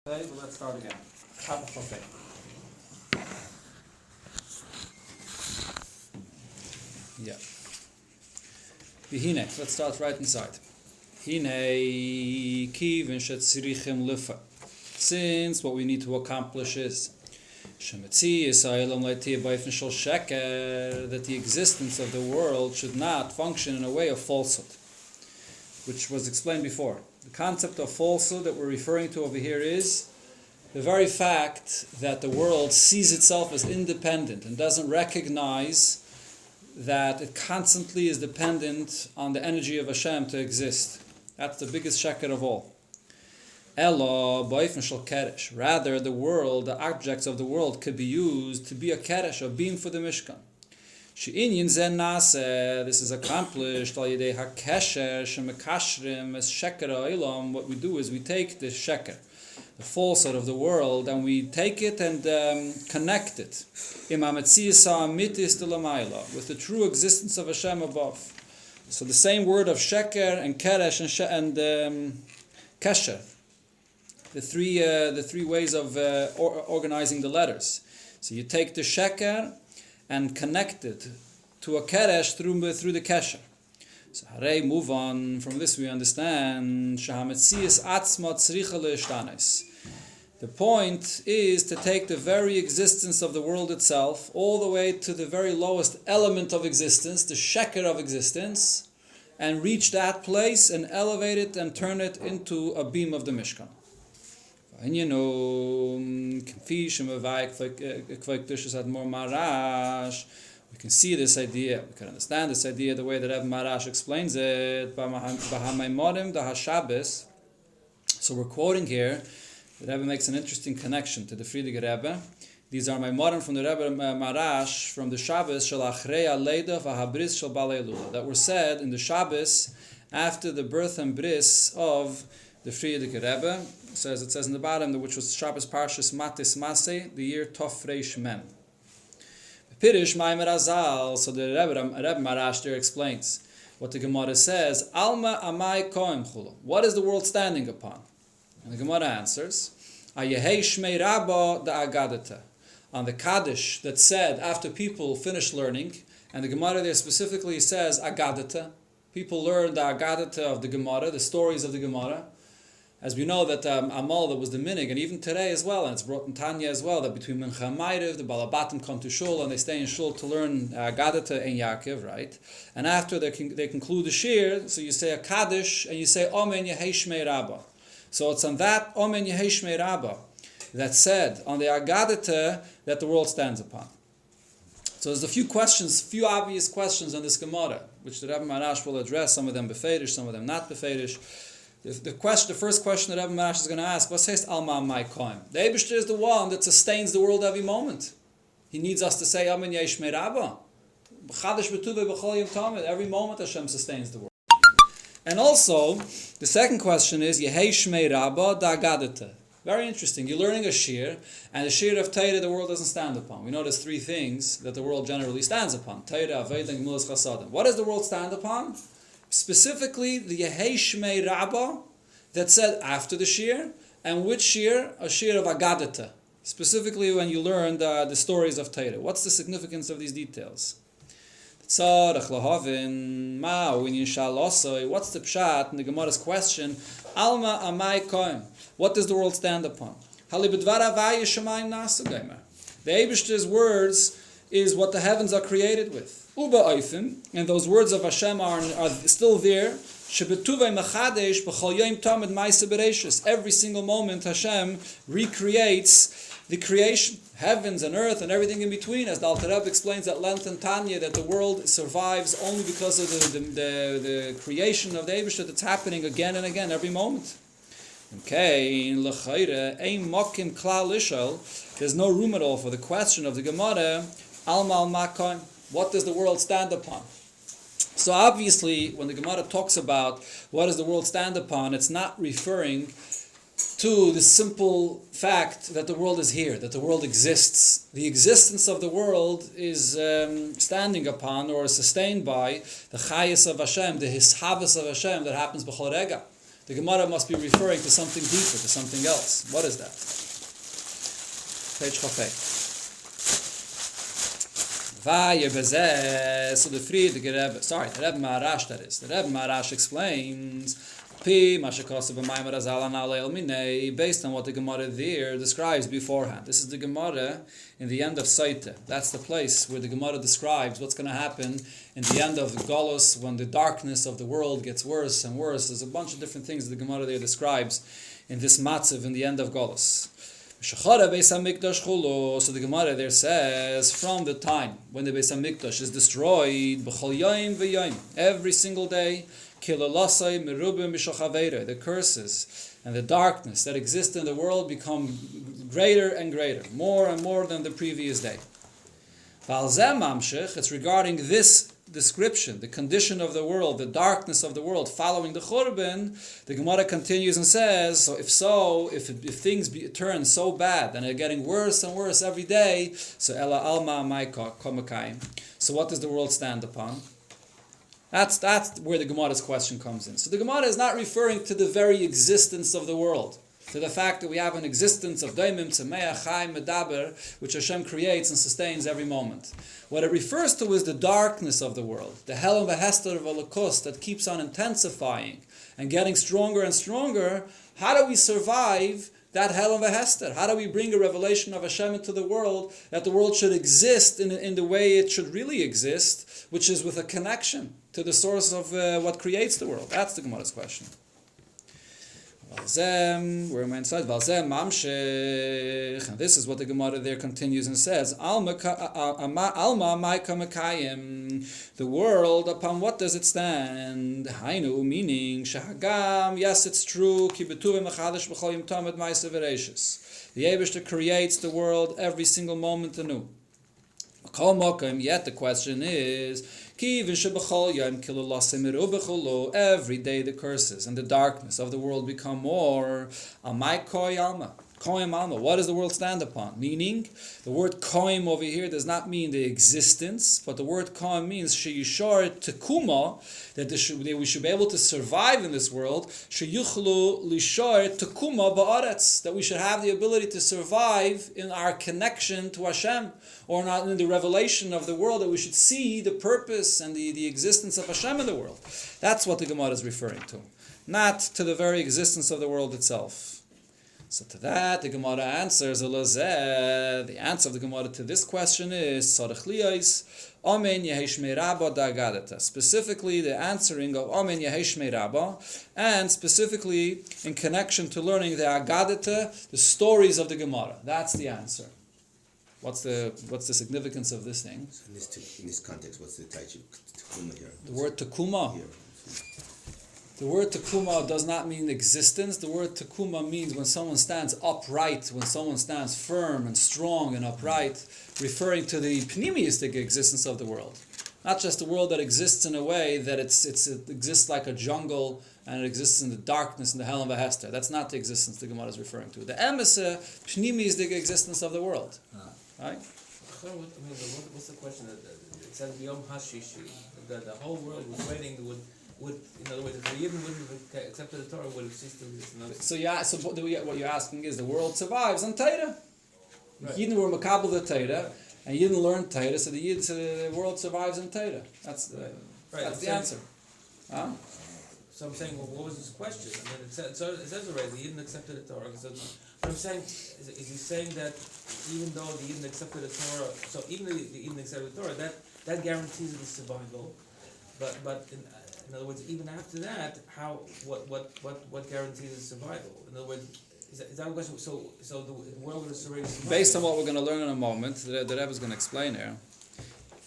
Okay, well, let's start again. Okay. Yeah. Hine, let's start right inside. Hine kivin shetzirichim lifa. Since what we need to accomplish is that the existence of the world should not function in a way of falsehood, which was explained before. The concept of falsehood that we're referring to over here is the very fact that the world sees itself as independent and doesn't recognize that it constantly is dependent on the energy of Hashem to exist. That's the biggest sheker of all. Ella ba'ifn shel keresh. Rather, the world, the objects of the world, could be used to be a keresh, a beam for the Mishkan. She'inyin zen naseh. This is accomplished al yedei hakesher shemekashrim es sheker ha'olam. What we do is we take the sheker, the falsehood of the world, and we take it and connect it with the true existence of Hashem above. So the same word of sheker and keresh and kesher, the three ways of organizing the letters. So you take the sheker and connect it to a keresh through the kesher. So Harei, move on. From this we understand the point is to take the very existence of the world itself all the way to the very lowest element of existence, the sheker of existence, and reach that place and elevate it and turn it into a beam of the Mishkan. And you know, we can see this idea, we can understand this idea the way that Rebbe Marash explains it. So we're quoting here, the Rebbe makes an interesting connection to the Frierdiker Rebbe. These are Maimorim from the Rebbe Marash from the Shabbos Shel Achrei Aleida v'Habris Shel Balei Elula that were said in the Shabbos after the birth and bris of the Frierdiker Rebbe. It says in the bottom, which was Shabbos Parshas Matis Maseh, the year Tov Reish Mem. Pirish Maimer Azal. So the Rebbe Marash there explains what the Gemara says. Alma Amai Koim Chulu. What is the world standing upon? And the Gemara answers, Ayehei Shmei Rabba da Agadata. On the Kaddish that said after people finished learning, and the Gemara there specifically says Agadata. People learn the Agadata of the Gemara, the stories of the Gemara. As we know that Amal, that was the minig, and even today as well, and it's brought in Tanya as well, that between Mincha and Ma'ariv, the Balabatim come to Shul, and they stay in Shul to learn Agadata and Yaakov, right? And after they conclude the Shir, so you say a Kaddish, and you say Omen Yehei Shmei Rabba. So it's on that Omen Yehei Shmei Rabba that said, on the Agadata, that the world stands upon. So there's a few obvious questions on this Gemara, which the Rebbe Marash will address, some of them beferish, some of them not beferish. The first question that Rebbe Marash is going to ask, what says Alma Amai Koim? The Eibishter is the one that sustains the world every moment. He needs us to say Amen Yesh Mei Rabba. Every moment Hashem sustains the world. And also, the second question is Yehei Shmei Rabba da Agadata. Very interesting. You're learning a shir, and the shir of Torah the world doesn't stand upon. We know there's three things that the world generally stands upon. Torah, Aveda, and Gemilas Chasadim. What does the world stand upon? Specifically, the Yehei Shmei Rabba that said after the shir, and which shir? A shir of Agadata. Specifically, when you learn the stories of Torah. What's the significance of these details? What's the pshat in the Gemara's question? Alma Amai Koim. What does the world stand upon? The Eibishter's words is what the heavens are created with. Uba Oifim, and those words of Hashem are still there. Every single moment Hashem recreates the creation, heavens and earth and everything in between, as the Alter Rebbe explains at length in Tanya, that the world survives only because of the creation of the Eibishter that's happening again and again every moment. Okay, there's no room at all for the question of the Gemara, Alma al-Makoim. What does the world stand upon? So obviously, when the Gemara talks about what does the world stand upon, it's not referring to the simple fact that the world is here, that the world exists. The existence of the world is standing upon or sustained by the chayas of Hashem, the hishavas of Hashem that happens b'chol rega. The Gemara must be referring to something deeper, to something else. What is that? Page Chafei. So the Rebbe Maharash, that is. The Rebbe Maharash explains, based on what the Gemara there describes beforehand. This is the Gemara in the end of Saita. That's the place where the Gemara describes what's going to happen in the end of the Golus, when the darkness of the world gets worse and worse. There's a bunch of different things the Gemara there describes in this matzav in the end of Golus. So the Gemara there says, from the time when the Beis HaMikdash is destroyed, every single day, the curses and the darkness that exist in the world become greater and greater, more and more than the previous day. It's regarding this description, the condition of the world, the darkness of the world following the Churban. The Gemara continues and says, if things turn so bad and are getting worse and worse every day, so Ela Alma Maika Komakayim. So what does the world stand upon? That's where the Gemara's question comes in. So the Gemara is not referring to the very existence of the world, to the fact that we have an existence of Daimim, Tzemeach, Chaim, Medaber, which Hashem creates and sustains every moment. What it refers to is the darkness of the world, the Hel and Vehester of Holocaust that keeps on intensifying and getting stronger and stronger. How do we survive that Hel and Vehester? How do we bring a revelation of Hashem into the world, that the world should exist in the way it should really exist, which is with a connection to the source of what creates the world? That's the Gemara's question. We're inside. And this is what the Gemara there continues and says. Alma Maika Mekayim. The world, upon what does it stand? Hainu, meaning Shahagam. Yes, it's true. Ki betuve mechadash b'chol yom tov et ma'aseh v'reishis. The Eibishter creates the world every single moment anew. Yet the question is, every day the curses and the darkness of the world become more. What does the world stand upon? Meaning, the word koim over here does not mean the existence, but the word koim means sheyishar tekuma, that we should be able to survive in this world. Sheyuchlu lishar tekuma ba'aretz, that we should have the ability to survive in our connection to Hashem, or not in the revelation of the world, that we should see the purpose and the existence of Hashem in the world. That's what the Gemara is referring to, not to the very existence of the world itself. So to that, the Gemara answers, the answer of the Gemara to this question is, specifically the answering of Amen Yeheshmei Rabba, and specifically in connection to learning the Agadata, the stories of the Gemara. That's the answer. What's the significance of this thing? So in this context, what's the Taichi Tekuma here? The word Tekuma. Here. The word tekuma does not mean existence. The word tekuma means when someone stands upright, when someone stands firm and strong and upright, referring to the pneumistic existence of the world. Not just the world that exists in a way that it exists like a jungle and it exists in the darkness and the hell of a hester. That's not the existence the Gemara is referring to. The emesa pneumistic existence of the world. Right? What's the question? It says Yom Hashishi, that the whole world was waiting would, in other words, if the Yidden wouldn't have accepted the Torah, would have ceased to exist. So what you're asking is, the world survives on Torah. Right. Yidden were makabel the Torah, and Yidden learned Torah, so the world survives in Torah. That's the answer. Huh? So I'm saying, well, what was his question? I mean, it says already, the Yidden accepted the Torah. So what I'm saying, is he saying that even though the Yidden accepted the Torah, so even the Yidden accepted the Torah, that guarantees the survival, but in other words, even after that, what guarantees the survival? In other words, is that a question? So the world is already survived. Based on what we're going to learn in a moment, that Rebbe is going to explain here,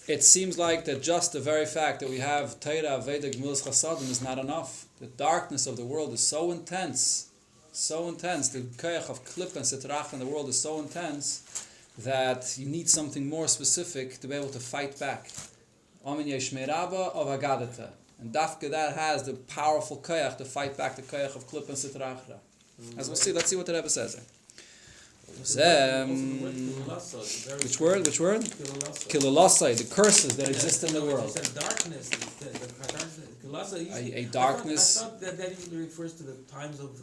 it seems like that just the very fact that we have Torah, Veda, Gemilas Chasadim is not enough. The darkness of the world is so intense. The koyach of klip and sitrach in the world is so intense that you need something more specific to be able to fight back. Amin Yeshmei Rabba of Agadata. And Dafka that has the powerful koyach to fight back the koyach of klip and sitrachra. As we'll see, let's see what the Rebbe says there. Which word? Kilulasai, the curses that exist in the world. Darkness. a darkness. I thought that usually refers to the times of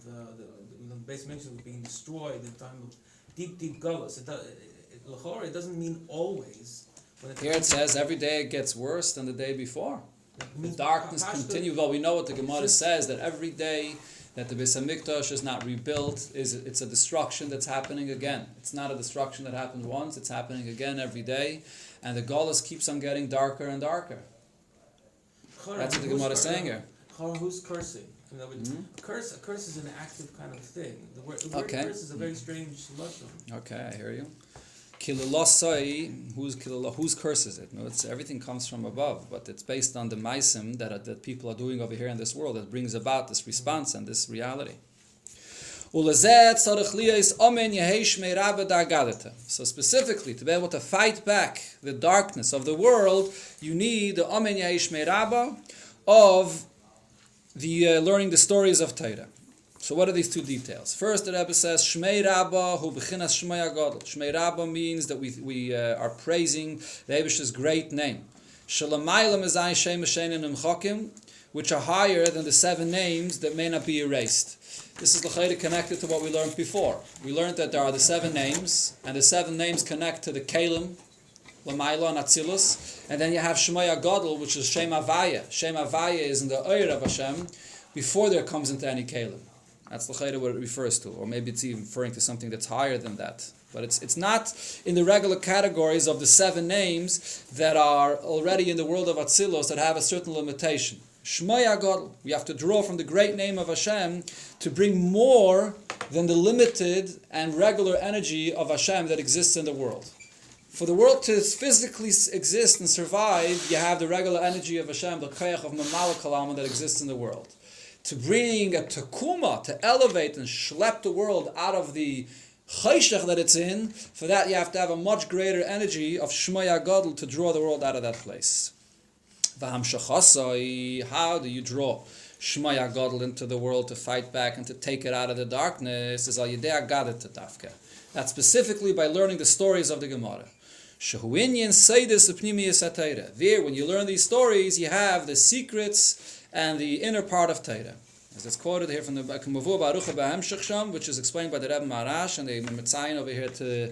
the base mention being destroyed, the time of deep gullus. It doesn't mean always. Here it says every day it gets worse than the day before. The darkness continues. Well, we know what the Gemara says, that every day that the Beis Hamikdash is not rebuilt, it's a destruction that's happening again. It's not a destruction that happened once, it's happening again every day. And the Golas keeps on getting darker and darker. That's what the Gemara is saying here. Who's cursing? A curse is an active kind of thing. The word curse is a very strange lashon. Okay, I hear you. Kililosai, whose curse is it? No, everything comes from above, but it's based on the maisim that people are doing over here in this world that brings about this response and this reality. So specifically, to be able to fight back the darkness of the world, you need the Omen Yehish Meiraba of the learning the stories of Torah. So what are these two details? First, the Rebbe says, Shmei Rabba hu b'chinas Shmei HaGadol. Shmei Rabba means that we are praising the Eibishter's great name. Shalamayla mezayin shem she'einen nimchokim, which are higher than the 7 names that may not be erased. This is l'chayda connected to what we learned before. We learned that there are the 7 names, and the 7 names connect to the Kalim, Lamayla and Atzilus, and then you have Shmei HaGadol, which is Shem Havaya. Shem Havaya is in the Oyer of Hashem before there comes into any Kalim. That's l'chayda what it refers to, or maybe it's even referring to something that's higher than that. But it's not in the regular categories of the 7 names that are already in the world of Atzilus that have a certain limitation. Shmei HaGadol, we have to draw from the great name of Hashem to bring more than the limited and regular energy of Hashem that exists in the world. For the world to physically exist and survive, you have the regular energy of Hashem, the koyach of Mamala Kalama that exists in the world. To bring a tekuma, to elevate and schlep the world out of the chayshach that it's in, for that you have to have a much greater energy of Shmei HaGadol to draw the world out of that place. How do you draw Shmei HaGadol into the world to fight back and to take it out of the darkness? Is al yedei agadat tafka. That's specifically by learning the stories of the Gemara. There, when you learn these stories, you have the secrets and the inner part of Torah. As it's quoted here from the Mavur Baruch B'Hemshech Sham, which is explained by the Rebbe Marash, and the Metzayin over here to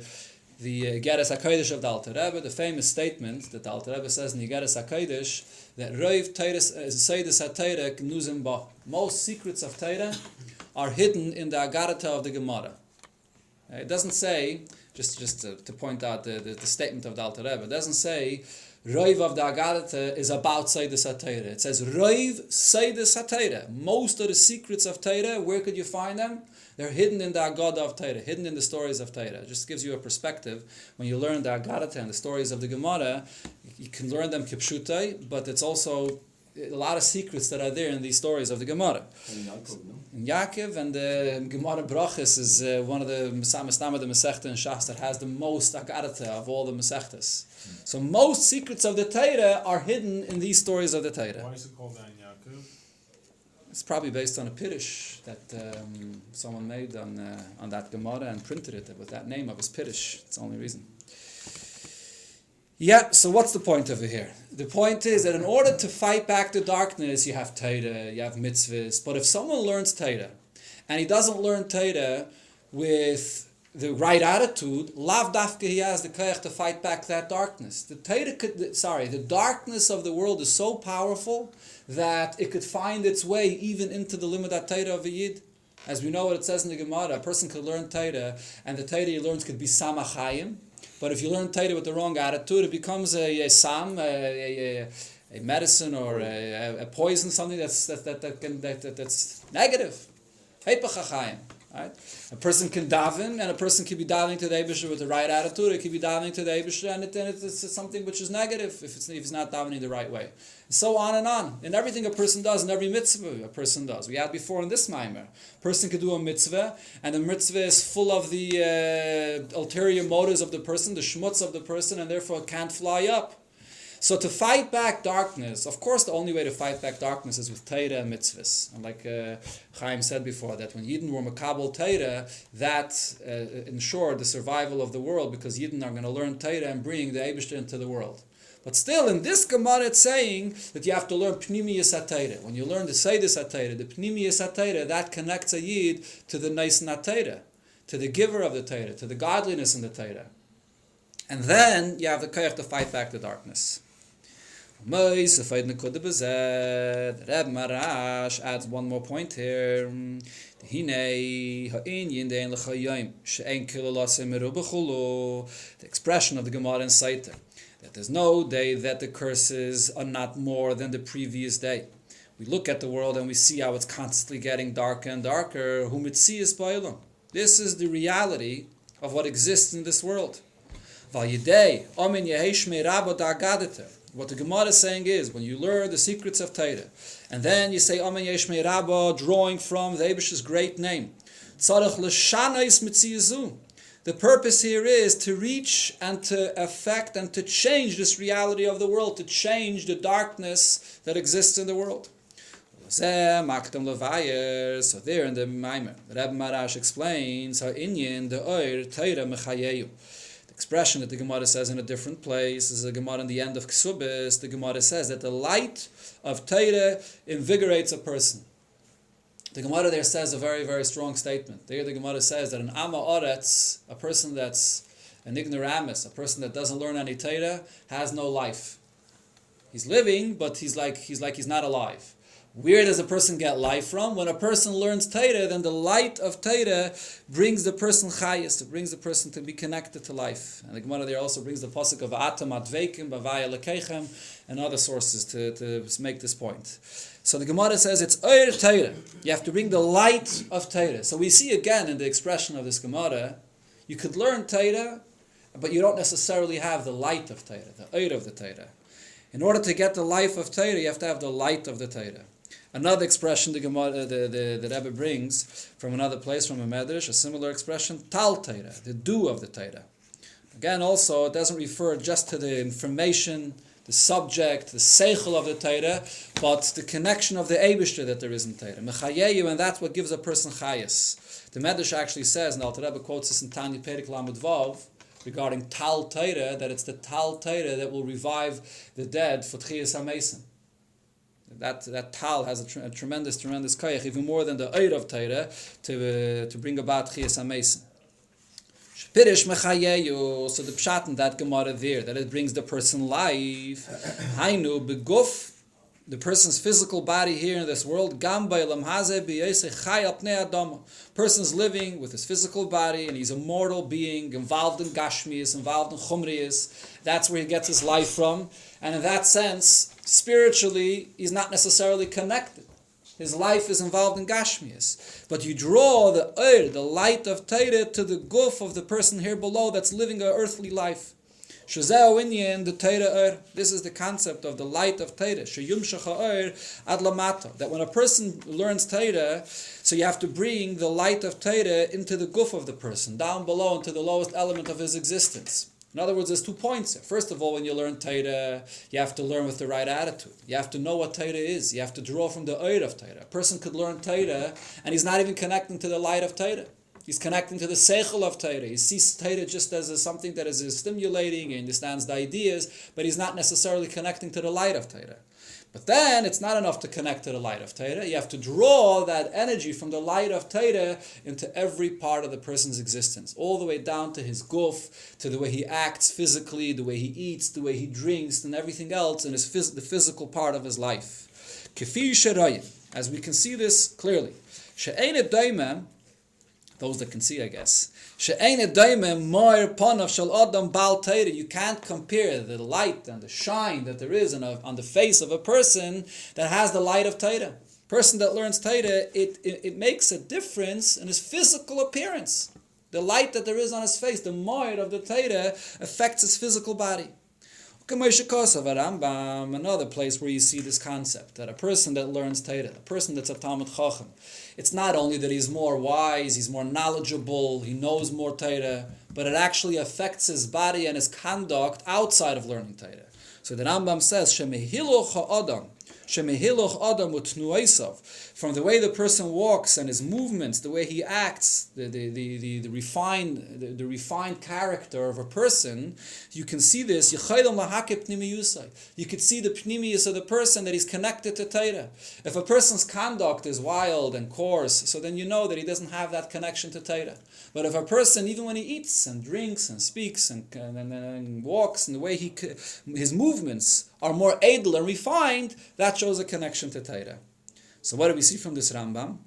the Geras HaKodesh of the Alter Rebbe, the famous statement that the Alter Rebbe says in the Geras HaKodesh, that Roiv Seidus HaTorah Knuzim Ba. Most secrets of Torah are hidden in the Agarata of the Gemara. It doesn't say, just to point out the statement of the Alter Rebbe, it doesn't say Roiv of the Agarata is about Seidus HaTorah. It says Roiv Seidus HaTorah. Most of the secrets of Torah, where could you find them? They're hidden in the Agada of Torah, hidden in the stories of Torah. It just gives you a perspective. When you learn the Agarata and the stories of the Gemara, you can learn them kipshutai, but it's also a lot of secrets that are there in these stories of the Gemara. In Yaakov, and the Gemara Brachas is one of the Masama the Masechta and Shas that has the most Agarata of all the Masechtas. So most secrets of the Torah are hidden in these stories of the Torah. Why is it called Ein Yaakov? It's probably based on a Piddush that someone made on that Gemara and printed it with that name of his Piddush. It's the only reason. Yeah, so what's the point over here? The point is that in order to fight back the darkness, you have Torah, you have mitzvahs. But if someone learns Torah, and he doesn't learn Torah with the right attitude, lav dafka he has the koyach to fight back that darkness. The darkness of the world is so powerful that it could find its way even into the limudat Torah of a Yid. As we know what it says in the Gemara, a person could learn Torah, and the Torah he learns could be samachayim. But if you learn Torah with the wrong attitude, it becomes a medicine or a poison, something that's negative. Heipach. Right? A person can daven, and a person can be davening to the Eibusher with the right attitude. It can be davening to the Eibusher, and it's something which is negative if he's not davening the right way. And so on and on. In everything a person does, in every mitzvah a person does. We had before in this Maimer. A person could do a mitzvah, and the mitzvah is full of the ulterior motives of the person, the shmutz of the person, and therefore it can't fly up. So to fight back darkness, of course the only way to fight back darkness is with Torah and mitzvahs. And like Chaim said before, that when Yidden were makabel Torah, that ensured the survival of the world, because Yidden are going to learn Torah and bring the Eibishter into the world. But still, in this Gemara, it's saying that you have to learn Pnimiyas HaTeira. When you learn the Seidus HaTeira, the Pnimiyas HaTeira, that connects a Yid to the Neisen HaTeira, to the giver of the Teira, to the godliness in the Teira. And then you have the Koyach to fight back the darkness. The Reb Marash adds one more point here. The expression of the Gemara in Saita, that there's no day that the curses are not more than the previous day. We look at the world and we see how it's constantly getting darker and darker. This is the reality of what exists in this world. What the Gemara is saying is, when you learn the secrets of Torah, and then you say Amen Yeshmei Rabba, drawing from the Eibish's great name, the purpose here is to reach and to affect and to change this reality of the world, to change the darkness that exists in the world. So there in the Maimer, the Rebbe Marash explains how Inyan the Oir Torah Mechayeyu. The expression that the Gemara says in a different place is the Gemara in the end of Ksubis. The Gemara says that the light of Torah invigorates a person. The Gemara there says a very, very strong statement. There the Gemara says that an Amma Oretz, a person that's an ignoramus, a person that doesn't learn any Torah, has no life. He's living, but he's not alive. Where does a person get life from? When a person learns Torah, then the light of Torah brings the person chayis, it brings the person to be connected to life. And the Gemara there also brings the pasuk of Atam Adveikim Bavaya Lekechem and other sources to make this point. So the Gemara says it's Oir Torah. You have to bring the light of Torah. So we see again in the expression of this Gemara, you could learn Torah, but you don't necessarily have the light of Torah, the Oir of the Torah. In order to get the life of Torah, you have to have the light of the Torah. Another expression the Gemara, the Rebbe brings from another place, from a Medrash, a similar expression, Tal Torah, the dew of the Torah. Again, also, it doesn't refer just to the information, the subject, the seichel of the Torah, but the connection of the Eibishter that there is in Torah. Mechayeyu, and that's what gives a person chayas. The Medrash actually says, and the Alter Rebbe quotes this in Tanya Perek Lamed Vav, regarding Tal Torah, that it's the Tal Torah that will revive the dead for Tchias HaMesim. That Tal has a tremendous koyach, even more than the Eir of Torah, to bring about Tchias HaMesim. Shpirish Mechayeyu, so the pshat in that Gemara there, that it brings the person life. Hainu beguf, the person's physical body here in this world, person's living with his physical body and he's a mortal being, involved in Gashmias, involved in Chumrias. That's where he gets his life from. And in that sense, spiritually, he's not necessarily connected. His life is involved in Gashmias. But you draw the the light of Torah, to the guf of the person here below that's living an earthly life. The Torah, this is the concept of the light of Torah. That when a person learns Torah, so you have to bring the light of Torah into the guf of the person, down below, into the lowest element of his existence. In other words, there's 2 points here. First of all, when you learn Torah, you have to learn with the right attitude. You have to know what Torah is. You have to draw from the Oir of Torah. A person could learn Torah, and he's not even connecting to the light of Torah. He's connecting to the seichel of Torah. He sees Torah just as something that is stimulating, he understands the ideas, but he's not necessarily connecting to the light of Torah. But then it's not enough to connect to the light of Torah. You have to draw that energy from the light of Torah into every part of the person's existence, all the way down to his guf, to the way he acts physically, the way he eats, the way he drinks, and everything else in the physical part of his life. Kefi sherayim, as we can see this clearly. She'ein daimem, those that can see, I guess. You can't compare the light and the shine that there is on the face of a person that has the light of Torah. Person that learns Torah, it makes a difference in his physical appearance. The light that there is on his face, the moed of the Torah, affects his physical body. Another place where you see this concept, that a person that learns Torah, a person that's a Talmud Chacham, it's not only that he's more wise, he's more knowledgeable, he knows more Torah, but it actually affects his body and his conduct outside of learning Torah. So the Rambam says, Shemehiloch adam utnuaisav, from the way the person walks and his movements, the way he acts, the refined character of a person, you can see this. You could see the pnimiyus of the person, that he's connected to Torah. If a person's conduct is wild and coarse, so then you know that he doesn't have that connection to Torah. But if a person, even when he eats and drinks and speaks and walks, and the way his movements are more edel and refined, that shows a connection to Torah. So what do we see from this Rambam?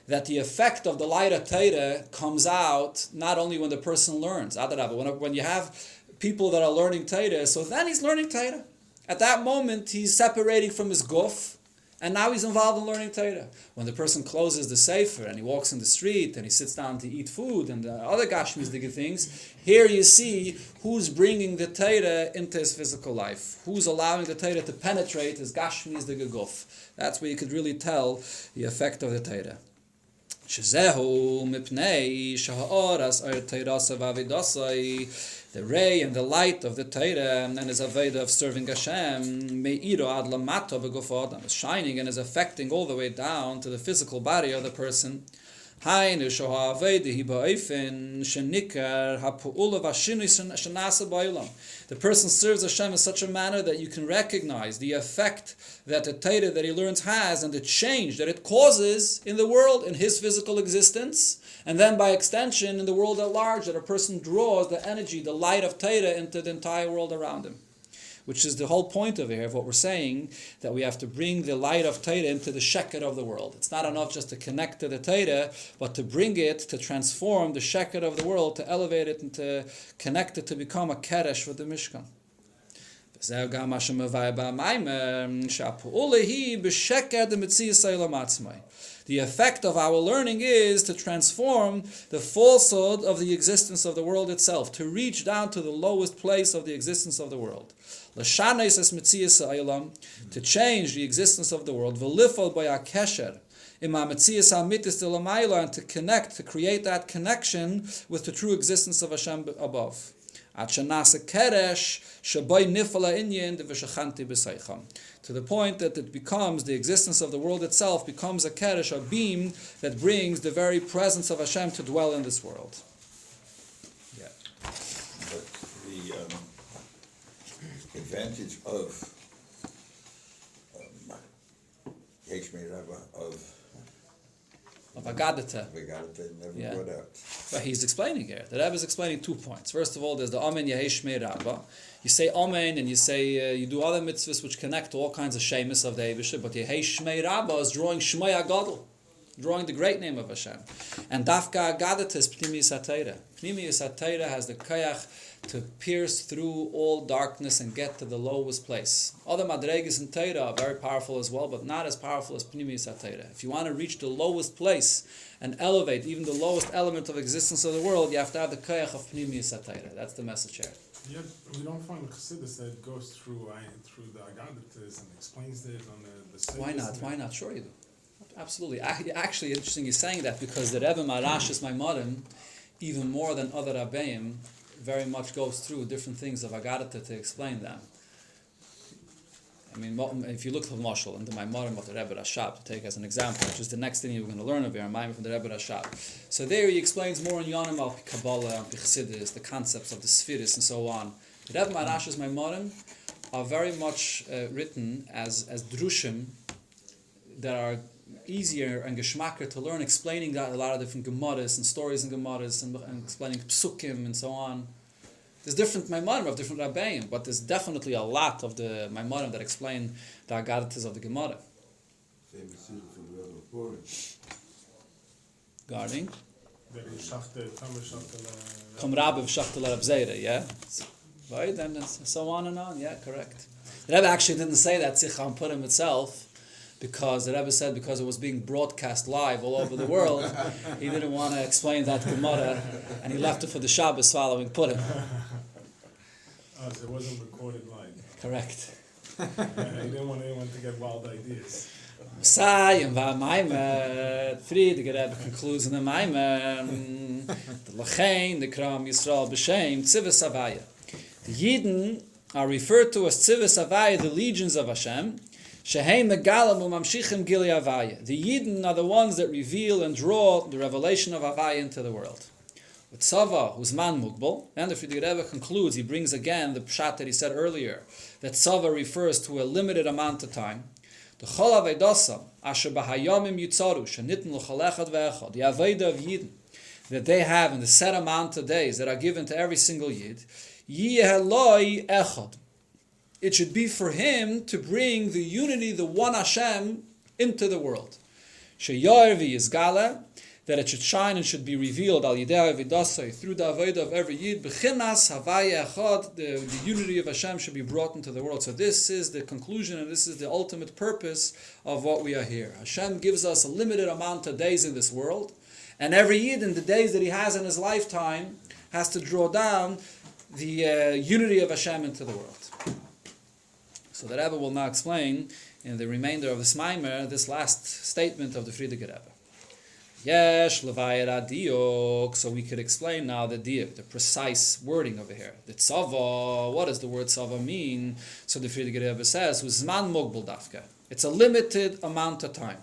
That the effect of the light of Torah comes out not only when the person learns, when you have people that are learning Torah, so then he's learning Torah. At that moment, he's separating from his guf, and now he's involved in learning Torah. When the person closes the sefer and he walks in the street and he sits down to eat food and the other gashmizdige things, here you see who's bringing the Torah into his physical life, who's allowing the Torah to penetrate his gashmizdige guf. That's where you could really tell the effect of the Torah. Shezehu mipnei shaha'oras ar teirasa v'avidasai. The ray and the light of the Torah and his aveda of serving Hashem me'iro ad lamato b'guf adam is shining and is affecting all the way down to the physical body of the person. Hainu shoha'aveda hi ba'ofen shenikar ha'pu'ula v'ashinui shenasa ba'olam. The person serves Hashem in such a manner that you can recognize the effect that the Torah that he learns has and the change that it causes in the world, in his physical existence, and then by extension in the world at large, that a person draws the energy, the light of Torah into the entire world around him. Which is the whole point of here, of what we're saying, that we have to bring the light of Torah into the sheker of the world. It's not enough just to connect to the Torah, but to bring it, to transform the sheker of the world, to elevate it and to connect it to become a keresh with the Mishkan. The effect of our learning is to transform the falsehood of the existence of the world itself, to reach down to the lowest place of the existence of the world. To change the existence of the world, and to connect, to create that connection with the true existence of Hashem above. To the point that it becomes, the existence of the world itself becomes a keresh, a beam that brings the very presence of Hashem to dwell in this world. Yeah. But the advantage of Yeshmei Rabbah of Agadata. Never brought out. But he's explaining here. The Rebbe is explaining 2 points. First of all, there's the Amen Yehei Rabbah. You say Amen and you say you do other mitzvahs which connect to all kinds of shemus of the Eibusha, but Yehei Rabbah is drawing Shmei Agadol, drawing the great name of Hashem. And Dafka Agadata is Pnimiyus HaTorah. Pnimiyus HaTorah has the kayach to pierce through all darkness and get to the lowest place. Other madregas in Torah are very powerful as well, but not as powerful as Pnimiyus HaTorah. If you want to reach the lowest place and elevate even the lowest element of existence of the world, you have to have the koyach of Pnimiyus HaTorah. That's the message here. Yeah, we don't find Chassidus that goes through the Agadatas and explains it on the Why not? Why not? Sure you do. Absolutely. Actually, interesting you're saying that, because the Rebbe Marash is my modern, even more than other Rabbeim, very much goes through different things of Agadata to explain them. I mean, if you look for Mashal into my modern of the Rebbe Rashab, to take as an example, which is the next thing you're going to learn over here, Maimon from the Rebbe Rashab. So there he explains more in Yonim al Kabbalah and Chassidus, the concepts of the Spheres and so on. The Rebbe Marash's my modern are very much written as drushim that are easier and geschmacker to learn, explaining that a lot of different gemaras and stories in gemaras and explaining psukim and so on. There's different Maimonim of different Rabbeim, but there's definitely a lot of the Maimonim that explain the Agadatas of the Gemara. Same decision from the Rebbe Purim. Guarding? Kom Rabbe v'shachtel Rab Zeira, yeah? Right, and so on and on, yeah, correct. The Rebbe actually didn't say that Sikha on Purim itself, because the Rebbe said because it was being broadcast live all over the world, he didn't want to explain that Gemara, and he left it for the Shabbos following Purim. So it wasn't recorded live. Correct. He didn't want anyone to get wild ideas. Sai and Maimer, Friedrich Rebbe concludes in the Maimer, the Lachain, the Kram Yisrael B'Shem, Tzivus Havaya. The Yidden are referred to as Tzivus Havaya, the legions of Hashem, Sheheim megalim umamshichim gili Havaya. The Yidden are the ones that reveal and draw the revelation of Havaya into the world. With Tzava, who's man mugbal, and the Friedrich Rebbe concludes, he brings again the pshat that he said earlier, that Tzava refers to a limited amount of time. The Chol Avedosam, Asher Bahayomim Yitzaru, Shenitn L'chol Echad Ve'echad, the Aveda of Yidden, that they have in the set amount of days that are given to every single Yid, Yiheloi Echad. It should be for him to bring the unity, the one Hashem, into the world. Sheyor v'yizgala, that it should shine and should be revealed al yidei avidasai, through the avodah of every Yid, b'chinas havaya echad, the unity of Hashem should be brought into the world. So this is the conclusion and this is the ultimate purpose of what we are here. Hashem gives us a limited amount of days in this world, and every Yid in the days that he has in his lifetime has to draw down the unity of Hashem into the world. So the Rebbe will now explain in the remainder of this Maimer this last statement of the Friedrich Rebbe. Yesh levayir adiok. So we could explain now the diuk, the precise wording over here. The tzava, what does the word tzava mean? So the Friedrich Rebbe says, "Uzman mogbel dafka." It's a limited amount of time.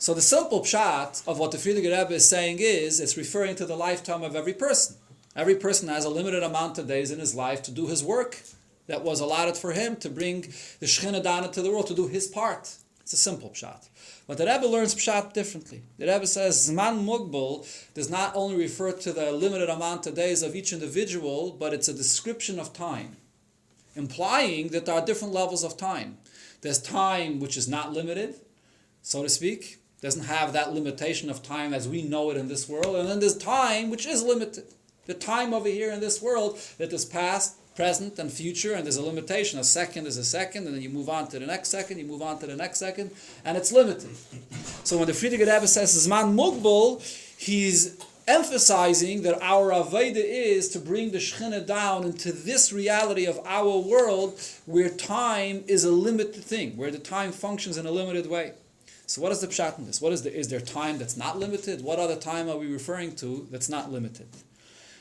So the simple pshat of what the Friedrich Rebbe is saying is, it's referring to the lifetime of every person. Every person has a limited amount of days in his life to do his work that was allotted for him, to bring the Shekhinah down into the world, to do his part. It's a simple pshat. But the Rebbe learns pshat differently. The Rebbe says Zman Mugbal does not only refer to the limited amount of days of each individual, but it's a description of time, implying that there are different levels of time. There's time which is not limited, so to speak, doesn't have that limitation of time as we know it in this world, and then there's time which is limited. The time over here in this world that is past, present, and future, and there's a limitation. A second is a second, and then you move on to the next second, you move on to the next second, and it's limited. So when the Friedrich Rebbe says Zman Mugbal, he's emphasizing that our Aveda is to bring the Shekhinah down into this reality of our world where time is a limited thing, where the time functions in a limited way. So what is the pshat in this? Is there time that's not limited? What other time are we referring to that's not limited?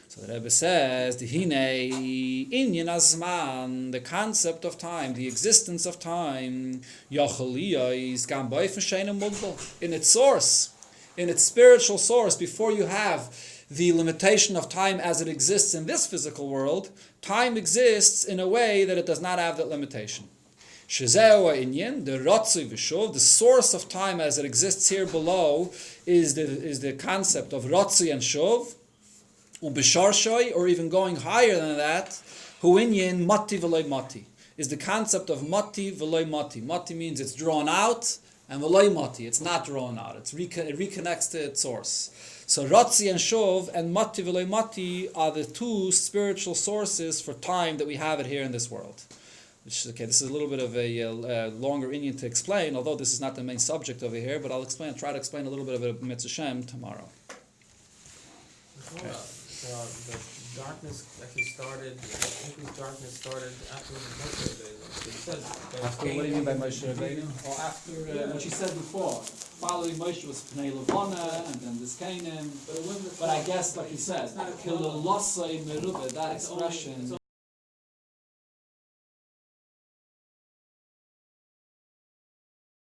So the Rebbe says, the inyan azman, the concept of time, the existence of time, in its source, in its spiritual source, before you have the limitation of time as it exists in this physical world, time exists in a way that it does not have that limitation. Inyan, the Ratzui V'Shuv, the source of time as it exists here below, is the concept of Ratzui and Shuv, Ubisharshoy, or even going higher than that, Huinyin Mati V'Loi Mati, is the concept of Mati V'Loi Mati. Mati means it's drawn out, and V'Loi Mati, it's not drawn out. It reconnects to its source. So Ratzi and Shov and Mati V'Loi Mati are the two spiritual sources for time that we have it here in this world. Which, okay, this is a little bit of a longer Indian to explain, although this is not the main subject over here, but I'll try to explain a little bit of it Mitzvah Shem tomorrow. Okay. The darkness actually started, increased darkness started after Moshe Rabbeinu. It says, after, what do you mean by Moshe Rabbeinu? Or after, what she said before. Following Moshe was Pnei Levana, and then this Canaan. But I guess, like he said, that expression